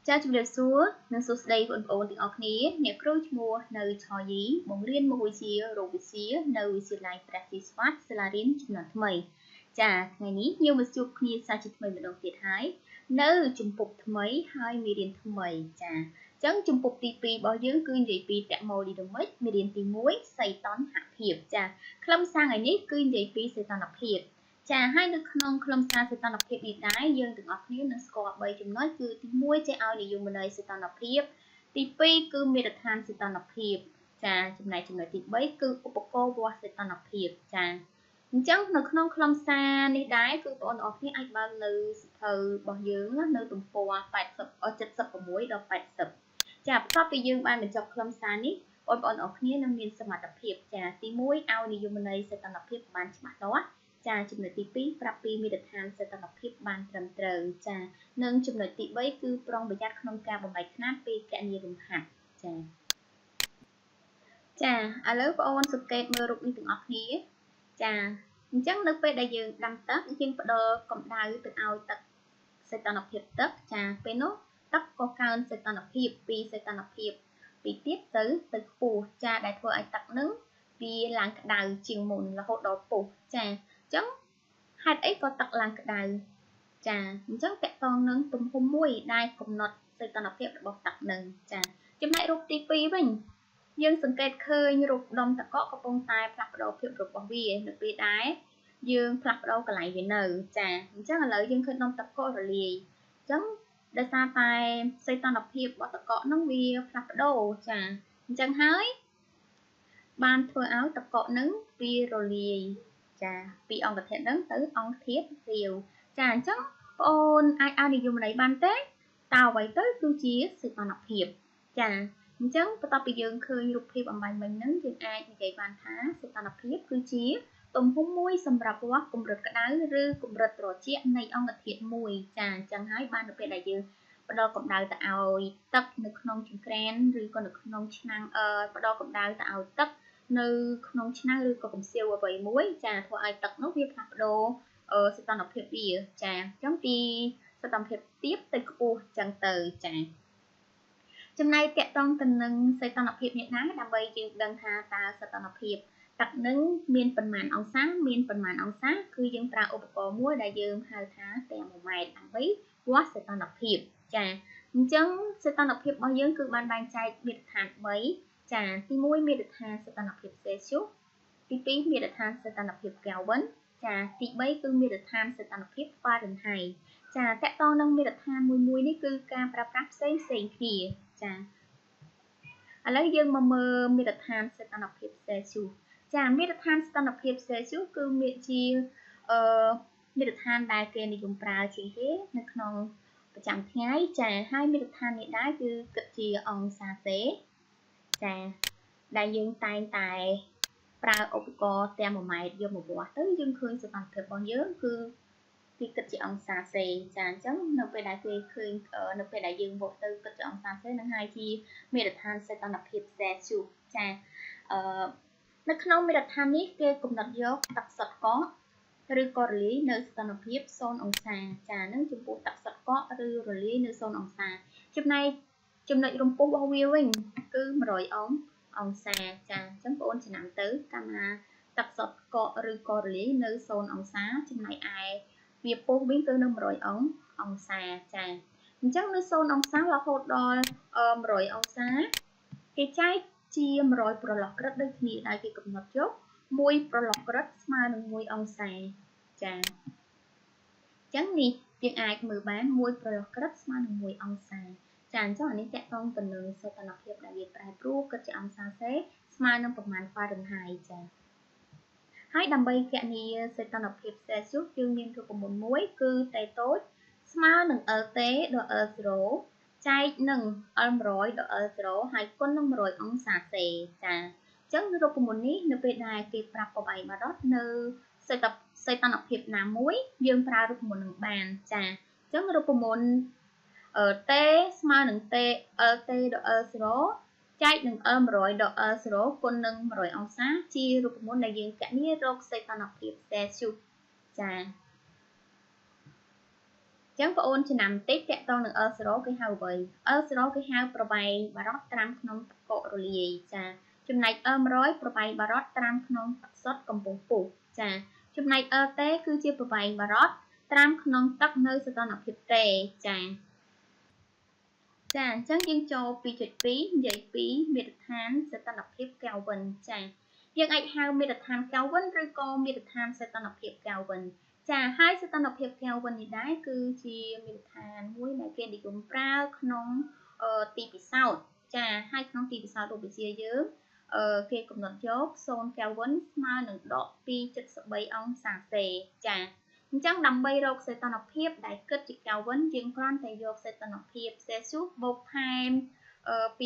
Cha chụp được xua, nâng số đây vẫn ổn định ọc ní, nè cruise mua, nơi cho dí, bóng riêng mô xìa, rô xìa, nơi xìa lại practice phát, sẽ là riêng chụp nọ thầm. Cha, ngày ní, nhiều mà chụp ní xa chụp thầm đồng tiết hái, nơi chụp phục thầm hai mì riêng thầm. Cha, chẳng chụp phục tí phì bao dưỡng cư dây phì tẹ mô đi đồng mít, mì riêng tí muối, xây tón hạ hiệp. Cha, khâm sang ngày ní, cư dây phì xây tón hạ hiệp. Cha hai nước non khâm xa sẽ tận lập hiệp đi đáy dương từng ọc níu nó score bởi chúng nói cứ tí muối chế ao để dùng bên đây sẽ tận lập hiệp tí pi cứ mê đặt than sẽ tận lập hiệp cha chúng này tí bấy cứ cô qua sẽ tận lập hiệp cha chẳng nước non khâm xa đi đáy cứ bọn ọc níu anh bao lư thờ bỏ dưỡng nơi tùm phùa phải sập ở chất sập của muối đó phải sập cha bắt bây dương ban để chọc khâm xa ní bọn ọc níu nó miên sẽ mặt lập hiệp cha tí muối ao để dùng bên đây sẽ tận lập hiệp ban chỉ mặt đó cha chụp nội tí phí prap pi mi đặt hàng sẽ tập hợp hiệp ban trầm trờ cha nâng chụp nội tí bấy cứ prong bởi giác không ca bằng bài knap pi kẹ nhiều đồng hạt cha à lớp ôn sụp kẹt mơ rụt như từng ọc hí cha chắc nước bê đại dương đăng tắc nhưng bắt đầu cộng đào từ ao tật sẽ tập hợp hiệp tật cha bê nốt tắc có cao sẽ tập hợp hiệp pi sẽ tập hợp hiệp pi tiếp tới từ phù cha đại thừa ai tật nứng vì làng đào chiều mùn là hộ đó phù cha chẳng hai ấy có tật làng cả đời chà chẳng kẹt con nâng tùm hôm mùi đai cùng nọt xây tận hợp hiệp bọc tật nâng chà chấm lại rụt tí phí bình dương sừng kẹt khơi như rụt đông tật có bông tai plak đầu hiệp rụt bọc bì được bì đáy dương plak đầu cả lại với nở chà chắc là lợi dương khơi đông tật có rồi lì chẳng để xa tai xây tận hợp hiệp bọc tật có nâng bì plak đầu chà chẳng hái ban thưa áo tật có nâng bì rồi lì cha vì ông có thể đứng tới ông thiết điều cha chắc ôn ai đi dùng lấy ban tết tao vậy tới tiêu chí sự toàn học hiệp cha chắc tao bây giờ khơi lục hiệp bằng bài mình nâng chừng ai thì chạy bàn thá sự toàn học hiệp tiêu chí tôm húng muối xâm rạp quá cùng rực cả đá rư cùng rực rồi chiếc này ông có thiệt mùi cha chẳng hái ban được về đại dương bắt đầu cộng đào tạo tập được non chừng kren rồi còn được non năng bắt đầu cộng đào tạo tập nơi không năng lưu có cùng siêu và vậy muối trà thôi ai tật nốt việc học đồ sẽ toàn học hiệp gì trà giống đi sẽ toàn hiệp tiếp từ cô chẳng từ trà trong này kẹt trong tình nâng sẽ toàn học hiệp hiện nay làm bây giờ đơn hà ta sẽ toàn học hiệp tật nâng miền phần màn ống sáng miền phần màn ống sáng cứ dân ta ốp có muối đại dương hai tháng tèm một ngày làm bấy quá sẽ toàn học hiệp trà chẳng sẽ toàn học hiệp bao nhiêu cứ ban ban trai biệt hạt mấy chà tí muối miệt được hàng sẽ tận hợp hiệp Celsius tí phí miệt được hàng sẽ tận hợp hiệp Kelvin chà tí bấy cứ miệt được hàng sẽ tận hợp hiệp Fahrenheit chà các con nâng miệt được hàng mùi ní cứ cam pra prap xây kìa chà lấy dương mà mơ miệt được hàng sẽ tận hợp hiệp Celsius chà miệt được hàng sẽ tận hợp hiệp Celsius cứ miệt chia miệt được hàng đại kê này dùng pra chỉ thế nên không chẳng thấy chà hai miệt được hàng này đá cứ cực chia ông xa xế chà đại dương tay tài pra ốp co tem một máy vô một quả tới dương khơi sẽ bằng thực bao nhiêu cứ thì kịch chị ông xa xề chà chấm nó về đại khơi ở nó về đại dương bộ tư kịch chị ông xa xề năng hai chi mê đặt than sẽ tăng lập hiệp xe chủ chà nó không mê đặt than ní kê cùng đặt vô đặc sật có rư có lý nơi tăng lập hiệp son ông xa chà nó chụp bộ đặc sật có rư rồi lý nơi son ông xa chụp này rung phố bao nhiêu mình cứ mà rồi ông xa chà chấm ôn chỉ nằm tới cam tập sọt cọ rư cọ lý nơi son ông xá trong này ai việc phố biến cứ nâng rồi ông xa chà chắc nơi son ông xá là hột đo rồi ông xá cái trái chia mà rồi pro lọc rất đơn nhị đại cái cục ngọt chốt mùi pro lọc rất smile nâng mùi ông xa chà chẳng nì việc ai mở bán mùi pro lọc rất smile nâng mùi ông xa chàng cho anh chạy con tình nương sẽ tận hợp hiệp đại việt đại pro cực cho ông xa xế smile nâng phần màn pha đường hài chàng hãy đầm bay kẹt ni sẽ tận hợp hiệp sẽ giúp chương nhiên thuộc một muối cư tay tốt smile nâng ở tế độ ở rổ chai nâng rồi độ ở rổ hai con nâng rồi ông xa xế chàng chẳng như thuộc một ní nơi về đài kịp rạp vào bài mà đó nơi sẽ tận hợp hiệp nà muối dương pra được một nâng bàn chàng chẳng như thuộc một ở t smile nâng t ở t độ ở số chạy nâng rồi độ ở số con nâng rồi ông xá chi rụt muốn đại dương cả ní rốt xây tận học hiệp xe chụp chà ចឹងបងអូនចំណាំតិចតកតងនឹង L0 គេហៅអ្វី L0 គេហៅប្របែងបារតត្រាំក្នុងទឹកកករលាយចាចំណែក L100 ប្របែងបារតត្រាំក្នុងទឹកសុទ្ធកំពុងពុះចាចំណែក LT គឺជាប្របែងបារតត្រាំក្នុងទឹកនៅសីតុណ្ហភាពទេចាអញ្ចឹងយើងចូល 2.2 និយាយពីមាត្រដ្ឋានសីតុណ្ហភាពកែលវិនចាយើងអាចហៅមាត្រដ្ឋានកែលវិនឬក៏មាត្រដ្ឋានសីតុណ្ហភាពកែលវិនចាហើយសីតុណ្ហភាពកែលវិននេះដែរគឺជាមាត្រដ្ឋានមួយដែលគេនិយមប្រើក្នុងទីពិសោធន៍ចាហើយក្នុងទីពិសោធន៍រូបវិទ្យាយើងគេកំណត់យក0កែលវិនស្មើនឹងដក 2.3 អង្សាសេចាអញ្ចឹងដើម្បីរកសីតុណ្ហភាពដែលគិតជាកែលវិនយើងគ្រាន់តែយកសីតុណ្ហភាពសេលស៊ូសបូកថែម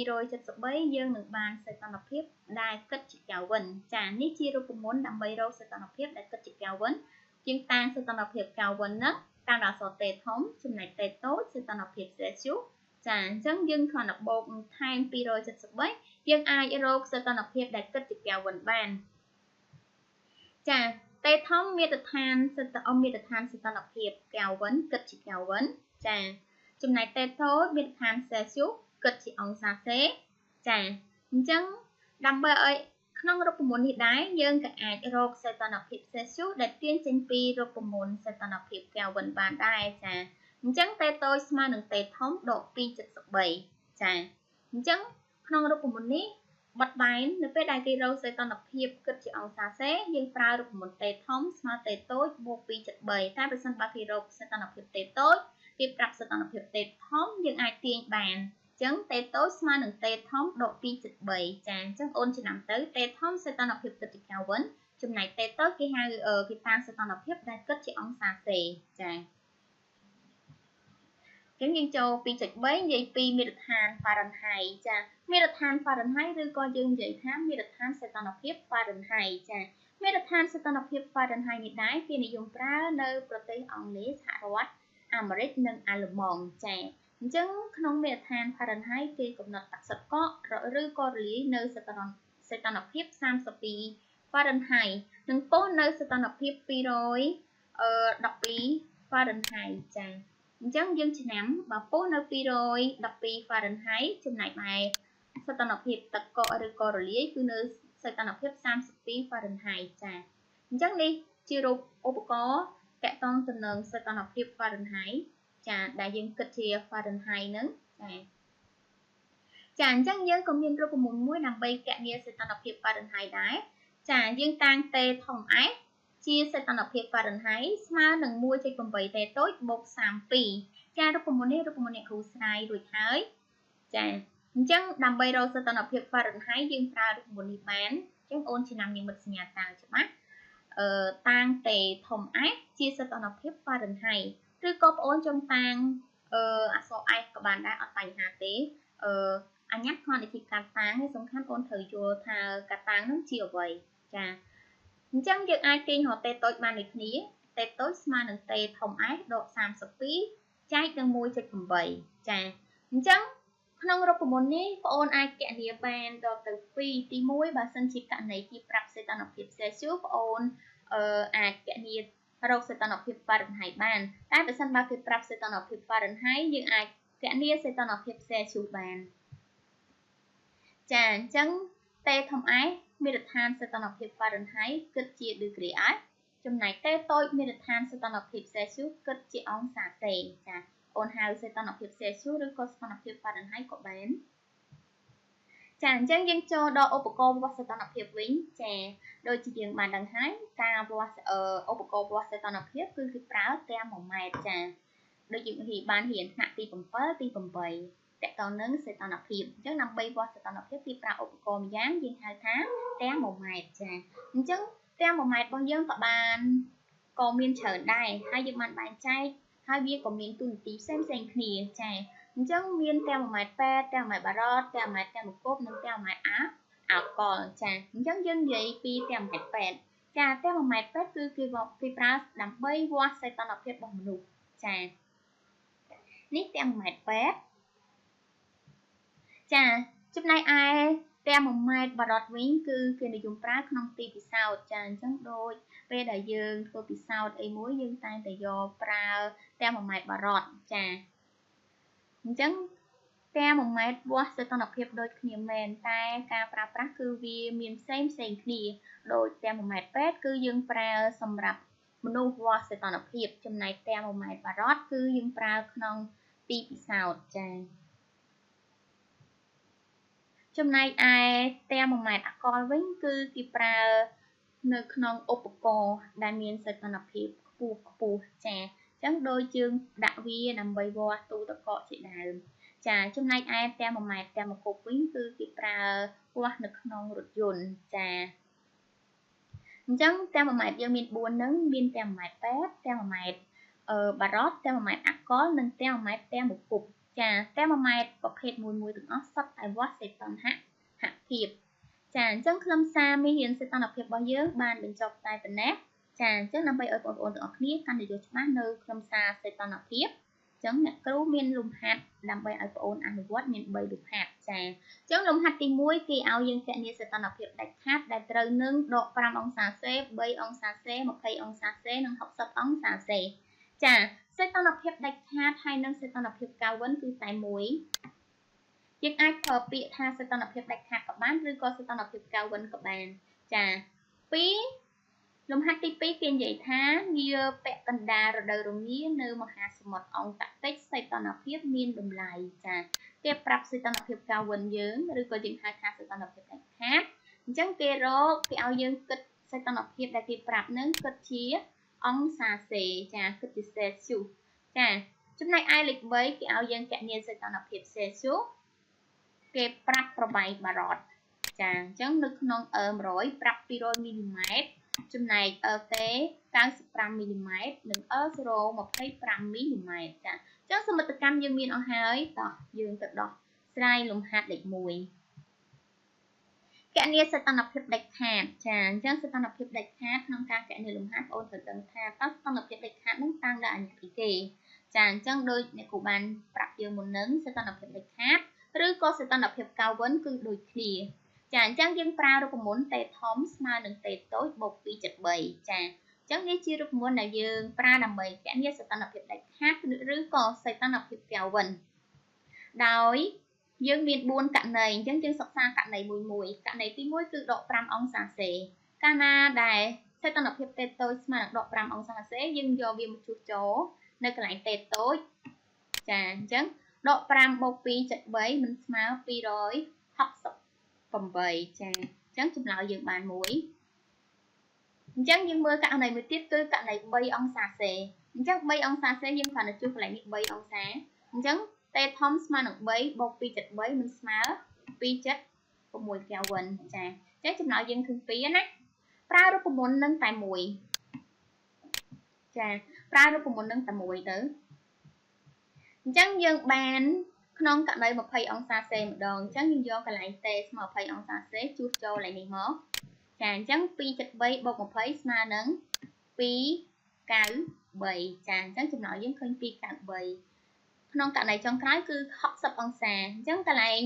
273យើងនឹងបានសីតុណ្ហភាពដែលគិតជាកែលវិនចានេះជារូបមន្តដើម្បីរកសីតុណ្ហភាពដែលគិតជាកែលវិនយើងតាំងសីតុណ្ហភាពកែលវិនហ្នឹងតាមអក្សរតេធំចំណែកតេតូចសីតុណ្ហភាពសេលស៊ូសចាអញ្ចឹងយើងគ្រាន់តែបូកថែម273យើងអាចរកសីតុណ្ហភាពដែលគិតជាកែលវិនបានចាតេធំមាត្រដ្ឋានសីតុណ្ហភាពកែលវិនគិតជាកែលវិនចាចំណែកតេតូចមាត្រដ្ឋានសេលស៊ូសគិតជាអង្សាសេចាអញ្ចឹងដើម្បីឲ្យក្នុងរូបមន្តនេះដែរយើងក៏អាចរកសីតុណ្ហភាពសេលស៊ូសដែលទាញចេញពីរូបមន្តសីតុណ្ហភាពកែលវិនបានដែរចាអញ្ចឹងតេតូចស្មើនឹងតេធំដក 2.3 ចាអញ្ចឹងក្នុងរូបមន្តនេះបត់បែននៅពេលដែលគេរកសីតុណ្ហភាពគិតជាអង្សាសេយើងប្រើរូបមន្តតេធំស្មើតេតូចបូក 2.3 តែប្រសិនបើគេរកសីតុណ្ហភាពតេតូចគេប្រាប់សីតុណ្ហភាពតេធំយើងអាចទាញបានអញ្ចឹងតេតូចស្មើនឹងតេធំដក 2.3 ចាអញ្ចឹងអូនចំណាំទៅតេធំសីតុណ្ហភាពគិតជាកែលវិនចំណែកតេតូចគេហៅគេតាំងសីតុណ្ហភាពដែលគិតជាអង្សាសេចាយើងចូល 2.3 និយាយពីមាត្រដ្ឋានហ្វារិនហៃចាមាត្រដ្ឋានហ្វារិនហៃឬក៏យើងនិយាយថាមាត្រដ្ឋានសីតុណ្ហភាពហ្វារិនហៃចាមាត្រដ្ឋានសីតុណ្ហភាពហ្វារិនហៃនេះដែរគេនិយមប្រើនៅប្រទេសអង់គ្លេសសហរដ្ឋអាមេរិកនិងអាល្លឺម៉ង់ចាអញ្ចឹងក្នុងមាត្រដ្ឋានហ្វារិនហៃគេកំណត់ទឹកសុទ្ធកកឬក៏រលាយនៅសីតុណ្ហភាព32ហ្វារិនហៃនិងពុះនៅសីតុណ្ហភាព212ហ្វារិនហៃចាអញ្ចឹងយើងឆ្នាំបើពុះនៅ212 Fahrenheit ចំណែកឯសីតុណ្ហភាពទឹកកកឬក៏រលាយគឺនៅសីតុណ្ហភាព32 Fahrenheit ចាអញ្ចឹងនេះជារូបឧបករណ៍តាក់ទងទៅនឹងសីតុណ្ហភាព Fahrenheit ចាដែលយើងគិតជា Fahrenheit ហ្នឹងចាអញ្ចឹងយើងក៏មានរូបមន្តមួយដើម្បីគណនាសីតុណ្ហភាព Fahrenheit ដែរចាយើងតាំងតេធំ Sជាសីតុណ្ហភាព Fahrenheit ស្មើនឹង 1.8 តេតូចបូក32ចារូបមន្តនេះរូបមន្តអ្នកគ្រូស្រាយរួចហើយចាអញ្ចឹងដើម្បីរកសីតុណ្ហភាព Fahrenheit យើងប្រើរូបមន្តនេះបានអញ្ចឹងអូនចំណាំនិមិត្តសញ្ញាតាំងច្បាស់តាំងតេធំ S ជាសីតុណ្ហភាព Fahrenheit ឬក៏បងអូនចង់តាំងអក្សរ S ក៏បានដែរអត់បញ្ហាទេអញ្ញាតគ្រាន់តែជាការតាំងសំខាន់អូនត្រូវយល់ថាការតាំងនោះជាអ្វីចាអញ្ចឹងយើងអាចទាញរកតេតូចបានដូចគ្នាតេតូចស្មើនឹងតេធំ S ដក32ចែកនឹង 1.8 ចាអញ្ចឹងក្នុងរូបមន្តនេះបងអូនអាចគណនាបានដល់ទៅ2ទី1បើសិនជាករណីគេប្រាប់សីតុណ្ហភាពសេលស៊ូសបងអូនអាចគណនារកសីតុណ្ហភាព Fahrenheit បានតែបើសិនបើគេប្រាប់សីតុណ្ហភាព Fahrenheit យើងអាចគណនាសីតុណ្ហភាពសេលស៊ូសបានចាអញ្ចឹងតេធំ S មាត្រដ្ឋានសីតុណ្ហភាព Fahrenheit គិតជា degree F ចំណែកតេតូចមាត្រដ្ឋានសីតុណ្ហភាព Celsius គិតជាអង្សាសេចាអូនហៅសីតុណ្ហភាព Celsius ឬក៏សីតុណ្ហភាព Fahrenheit ក៏បានចាអញ្ចឹងយើងចូលដល់ឧបករណ៍វាស់សីតុណ្ហភាពវិញចាដូចជាយើងបានដឹងហើយការវាស់ឧបករណ៍វាស់សីតុណ្ហភាពគឺគេប្រើ thermometer ចាដូចយើងបានរៀនថ្នាក់ទី7ទី8តកតនឹងសីតុណ្ហភាពអញ្ចឹងដើម្បីវាស់សីតុណ្ហភាពគេប្រើឧបករណ៍ម្យ៉ាងយើងហៅថា thermometer ចាអញ្ចឹង thermometer របស់យើងក៏មានច្រើនដែរហើយយើងបានបែងចែកហើយវាក៏មានទូនាទីផ្សេងគ្នាចាអញ្ចឹងមាន thermometer ពេទ្យ thermometer បារត thermometer ធម្មគប់និង thermometer អាល់កុលចាអញ្ចឹងយើងនិយាយពី thermometer ពេទ្យចា thermometer ពេទ្យគឺគេប្រើដើម្បីវាស់សីតុណ្ហភាពរបស់មនុស្សចានេះ thermometer ពេទ្យចាចំណែកឯ តែ1ម៉ែត្របារ៉ុតវិញគឺគេនិយមប្រើក្នុងទីពិសោធន៍ចាអញ្ចឹងដូចពេលដែលយើងធ្វើពិសោធន៍អីមួយយើងតែងតែយកប្រើតែ1ម៉ែត្របារ៉ុតចាអញ្ចឹងតែ1ម៉ែត្រវាស់សីតុណ្ហភាពដូចគ្នាមែនតែការប្រើប្រាស់គឺវាមានផ្សេងគ្នាដូចតែ1ម៉ែត្រពេទ្យគឺយើងប្រើសម្រាប់មនុស្សវាស់សីតុណ្ហភាពចំណែកតែ1ម៉ែត្របារ៉ុតគឺយើងប្រើក្នុងទីពិសោធន៍ចាចំណែកឯតែ1ម៉ែត្រអាកុលវិញគឺគេប្រើនៅក្នុងឧបករណ៍ដែលមានសីតុណ្ហភាពខ្ពស់ចាអញ្ចឹងដូចយើងដាក់វាដើម្បីវាស់ទូទឹកកកជាដើមចាចំណែកឯតែ1ម៉ែត្រតែ1គប់វិញគឺគេប្រើវាស់នៅក្នុងរថយន្តចាអញ្ចឹងតែ1ម៉ែត្រយើងមាន4នឹងមានតែ1ម៉ែត្រពេទ្យតែ1ម៉ែត្របារ៉ុតតែ1ម៉ែត្រអាកុលនិងតែ1ម៉ែត្រតែ1គប់ចាតែ1ម៉ែត្រប្រភេទមួយទាំងអស់សុទ្ធតែវាស់សីតុណ្ហភាពចាអញ្ចឹងខ្លឹមសារមេរៀនសីតុណ្ហភាពរបស់យើងបានបញ្ចប់តែប៉ុណ្ណេះចាអញ្ចឹងដើម្បីឲ្យបងប្អូនទាំងអស់គ្នាកាន់តែយល់ច្បាស់នៅខ្លឹមសារសីតុណ្ហភាពអញ្ចឹងអ្នកគ្រូមានលំហាត់ដើម្បីឲ្យបងប្អូនអនុវត្តមាន3លំហាត់ចាអញ្ចឹងលំហាត់ទី1គេឲ្យយើងគណនាសីតុណ្ហភាពដាច់ខាតដែលត្រូវនឹងដក5អង្សាសេ3អង្សាសេ20អង្សាសេនិង60អង្សាសេចាសីតុណ្ហភាពដាច់ខាតហើយនិងសីតុណ្ហភាពកាវិនគឺតែមួយយើងអាចប្រើពាក្យថាសីតុណ្ហភាពដាច់ខាតក៏បានឬក៏សីតុណ្ហភាពកាវិនក៏បានចា2លំហាត់ទី2គេនិយាយថាងារពាក់កណ្ដាលរដូវរងានៅមហាសមុទ្រអង់តាក់ទិកសីតុណ្ហភាពមានតម្លៃចាគេប្រាប់សីតុណ្ហភាពកាវិនយើងឬក៏យើងហៅថាសីតុណ្ហភាពដាច់ខាតអញ្ចឹងគេឲ្យយើងគិតសីតុណ្ហភាពដែលគេប្រាប់នឹងគិតជាអង្សាសេចាគិតជា Celsius ចាចំណែកឯលេខ3គេឲ្យយើងគណនាសីតុណ្ហភាព Celsiusគេប្រាប់ប្របាយបារ៉ុតចាអញ្ចឹងនៅក្នុង100ប្រាប់200មីលីម៉ែត្រចំណែកT 95មីលីម៉ែត្រនិង0 25មីលីម៉ែត្រចាអញ្ចឹងសមិទ្ធកម្មយើងមានអស់ហើយតោះយើងទៅដោះស្រាយលំហាត់លេខ1គណនាសីតុណ្ហភាពដាច់ខាតចាអញ្ចឹងសីតុណ្ហភាពដាច់ខាតក្នុងការគណនាលំហាត់បងប្អូនត្រូវដឹងថាតើសីតុណ្ហភាពដាច់ខាតនឹងតាំងដោយអាញាពីគេចាអញ្ចឹងដូចអ្នកគ្រូបានប្រាប់យើងមុននឹងសីតុណ្ហភាពដាច់ខាតឬក៏សីតុណ្ហភាពកាវិនគឺដូចគ្នាចាអញ្ចឹងយើងប្រើរូបមន្តតេធំស្មើនឹងតេតូចបូក2/3ចាអញ្ចឹងនេះជារូបមន្តដែលយើងប្រើដើម្បីគណនាសីតុណ្ហភាពដាច់ខាតឬក៏សីតុណ្ហភាពកាវិនដោយយើងមាន4ករណីអញ្ចឹងយើងសិក្សាករណីមួយករណីទី1គឺដក5អង្សាសេកាលណាដែលសីតុណ្ហភាពតេតូចស្មើនឹងដក5អង្សាសេយើងយកវាមកជួសជុលនៅកន្លែងតេតូចចាអញ្ចឹងដក5បូក2/3មិនស្មើ268ចាអញ្ចឹងចម្លើយយើងបាន1អញ្ចឹងយើងមើលករណីមួយទៀតគឺករណី3អង្សាសេអញ្ចឹង3អង្សាសេយើងគ្រាន់តែជួសកន្លែងនេះ3អង្សាអញ្ចឹងតេធំស្មើនឹង3បូក2/3មិនស្មើ2/6កាវិនចាអញ្ចឹងចម្លើយយើងគឺ2ណាប្រើរូបមន្តនឹងតែមួយចាប្រើរូបមន្តនឹងតែមួយទៅអញ្ចឹងយើងបានក្នុងករណី20អង្សាសេម្ដងអញ្ចឹងយើងយកកន្លែងតេស្មើ20អង្សាសេជួសចូលកន្លែងនេះមកចាអញ្ចឹង2/3បូក20ស្មើនឹង293ចាអញ្ចឹងចម្លើយយើងឃើញ293ក្នុងករណីចុងក្រោយគឺ60អង្សាអញ្ចឹងកន្លែង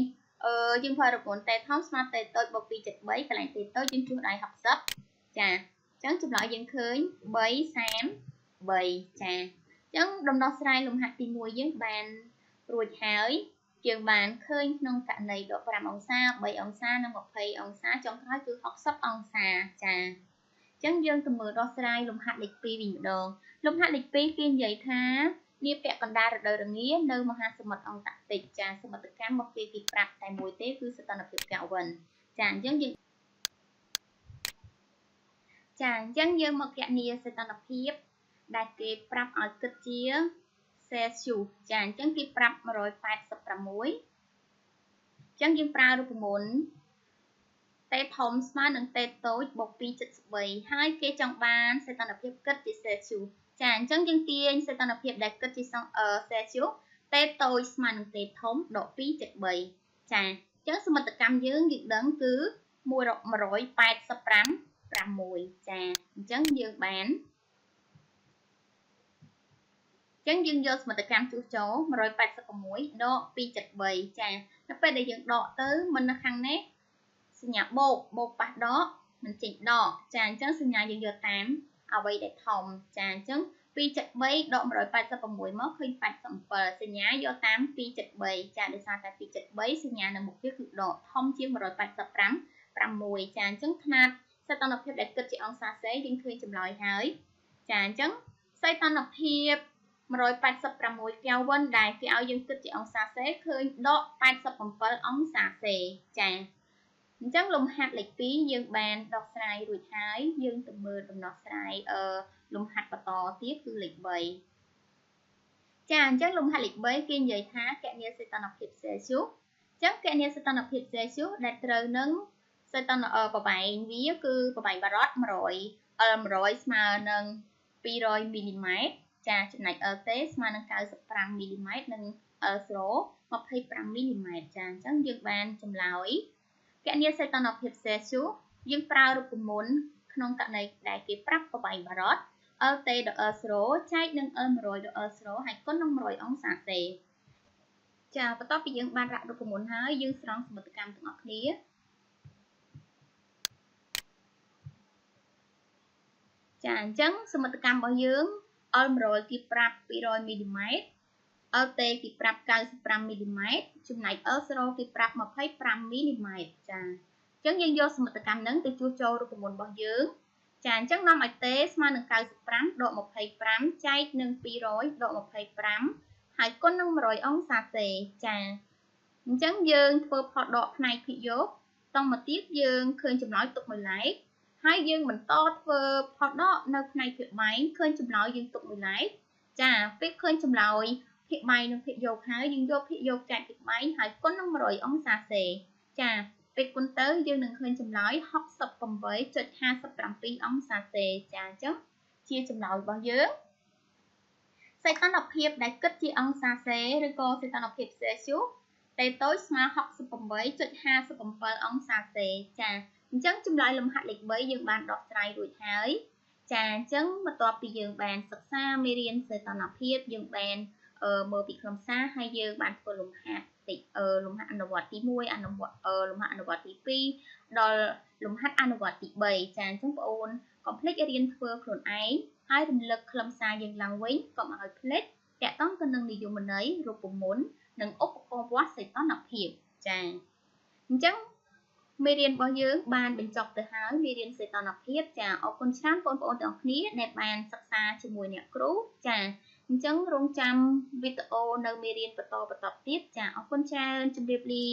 យើងប្រើរូបមន្តតេធំស្មើតេតូចបូក2/3កន្លែងតេតូចយើងជួសដោយ60ចាអញ្ចឹងចម្លើយយើងឃើញ333ចាអញ្ចឹងដំណោះស្រាយលំហាត់ទី1យើងបានរួចហើយយើងបានឃើញក្នុងករណីដក5អង្សា3អង្សានិង20អង្សាចុងក្រោយគឺ60អង្សាចាអញ្ចឹងយើងទៅមើលដោះស្រាយលំហាត់លេខ2វិញម្ដងលំហាត់លេខ2គេនិយាយថានាពាក់កណ្ដាលរដូវរងានៅមហាសមុទ្រអង់តាក់ទិកចាសមិទ្ធកម្មមកគេប្រាប់តែមួយទេគឺសីតុណ្ហភាពកាវិនចាអញ្ចឹងយើងមកគណនាសីតុណ្ហភាពដែលគេប្រាប់ឲ្យគិតជា Celsius ចាអញ្ចឹងគេប្រាប់186អញ្ចឹងយើងប្រើរូបមន្តតេធំស្មើនឹងតេតូចបូក2/3ហើយគេចង់បានសីតុណ្ហភាពគិតជា Celsius ចាអញ្ចឹងយើងទាញសីតុណ្ហភាពដែលគិតជា Celsius តេតូចស្មើនឹងតេធំដក2/3ចាអញ្ចឹងសមិទ្ធកម្មយើងដឹងគឺ185.6ចាអញ្ចឹងយើងបានអញ្ចឹងយើងយកសមិទ្ធកម្មជួសជុល186ដក2/3ចានៅពេលដែលយើងដកទៅមិននៅខាងនេះ សញ្ញាបូកប៉ះដកមិនចេញដកចាអញ្ចឹងសញ្ញាយើងយកតាមអ្វីដែលធំចាអញ្ចឹង273ដក186មកឃើញ87សញ្ញាយកតាម273ចាដោយសារតែ273សញ្ញានៅមុខវាគឺដកធំជាង185 6ចាអញ្ចឹងຂະຫນາດសីតុណ្ហភាពដែលគិតជាអង្សាសេយើងឃើញចម្លើយហើយចាអញ្ចឹងសីតុណ្ហភាព186 Kelvin ដែលគេឲ្យយើងគិតជាអង្សាសេឃើញដក87អង្សាសេចាអញ្ចឹងលំហាត់លេខ2យើងបានដោះស្រាយរួចហើយយើងទៅមើលដំណោះស្រាយលំហាត់បន្តទៀតគឺលេខ3ចាអញ្ចឹងលំហាត់លេខ3គេនិយាយថាគណនាសីតុណ្ហភាព Celsius អញ្ចឹងគណនាសីតុណ្ហភាព Celsius ដែលត្រូវនឹងសីតុណ្ហប្រវែងវាគឺប្រវែងបារ៉ត100 L100 ស្មើនឹង200មីលីម៉ែត្រចាចំណែក LT ស្មើនឹង95មីលីម៉ែត្រនិង L0 25មីលីម៉ែត្រចាអញ្ចឹងយើងបានចម្លើយគណនាសីតុណ្ហភាព Celsius យើងប្រើរូបមន្តក្នុងករណីដែលគេប្រាប់ប្រវែងបារ៉ត LT ដល់ L0 ចែកនឹង L100 ដល់ L0 ហើយគុណនឹង100អង្សាសេចាបន្ទាប់ពីយើងបានដាក់រូបមន្តហើយយើងស្រង់សមិទ្ធកម្មទាំងអស់គ្នាចាអញ្ចឹងសមិទ្ធកម្មរបស់យើង L100 គេប្រាប់200មីលីម៉ែត្រ LT គេប្រាប់95មីលីម៉ែត្រចំណែក L0 គេប្រាប់25មីលីម៉ែត្រចាអញ្ចឹងយើងយកសមិទ្ធកម្មហ្នឹងទៅជួសជុលរូបមន្តរបស់យើងចាអញ្ចឹងនាំឲ្យ T ស្មើនឹង95ដក25ចែកនឹង200ដក25ហើយគុណនឹង100អង្សាសេចាអញ្ចឹងយើងធ្វើផុសដកផ្នែកភាគយកតមកទៀតយើងឃើញចម្លើយទុកមួយឡែកហើយយើងបន្តធ្វើផុសដកនៅផ្នែកភាគបែងឃើញចម្លើយយើងទុកមួយឡែកចាពេលឃើញចម្លើយភាគបែងនិងភាគយកហើយយើងយកភាគយកចែកភាគបែងហើយគុណនឹង100អង្សាសេចាពេលគុណទៅយើងនឹងឃើញចម្លើយ 68.57 អង្សាសេចាអញ្ចឹងជាចម្លើយរបស់យើងសីតុណ្ហភាពដែលគិតជាអង្សាសេឬក៏សីតុណ្ហភាព Celsius តេតូចស្មើ 68.57 អង្សាសេចាអញ្ចឹងចម្លើយលំហាត់លេខ3យើងបានដោះស្រាយរួចហើយចាអញ្ចឹងបន្ទាប់ពីយើងបានសិក្សាមេរៀនសីតុណ្ហភាពយើងបានមើលពីខ្លឹមសារហើយយើងបានធ្វើលំហាត់លំហាត់អនុវត្តទី1លំហាត់អនុវត្តទី2ដល់លំហាត់អនុវត្តទី3ចាអញ្ចឹងបងប្អូនកុំភ្លេចរៀនធ្វើខ្លួនឯងហើយរំលឹកខ្លឹមសារយើងឡើងវិញកុំឲ្យភ្លេចតាក់ទងទៅនឹងនិយមន័យរូបមន្តនិងឧបករណ៍វាស់សីតុណ្ហភាពចាអញ្ចឹងមេរៀនរបស់យើងបានបញ្ចប់ទៅហើយមេរៀនសីតុណ្ហភាពចាអរគុណច្រើនបងប្អូនទាំងអស់គ្នាដែលបានសិក្សាជាមួយអ្នកគ្រូចាអញ្ចឹងរងចាំវីដេអូនៅមេរៀនបន្តទៀតចាអរគុណច្រើនជម្រាបលា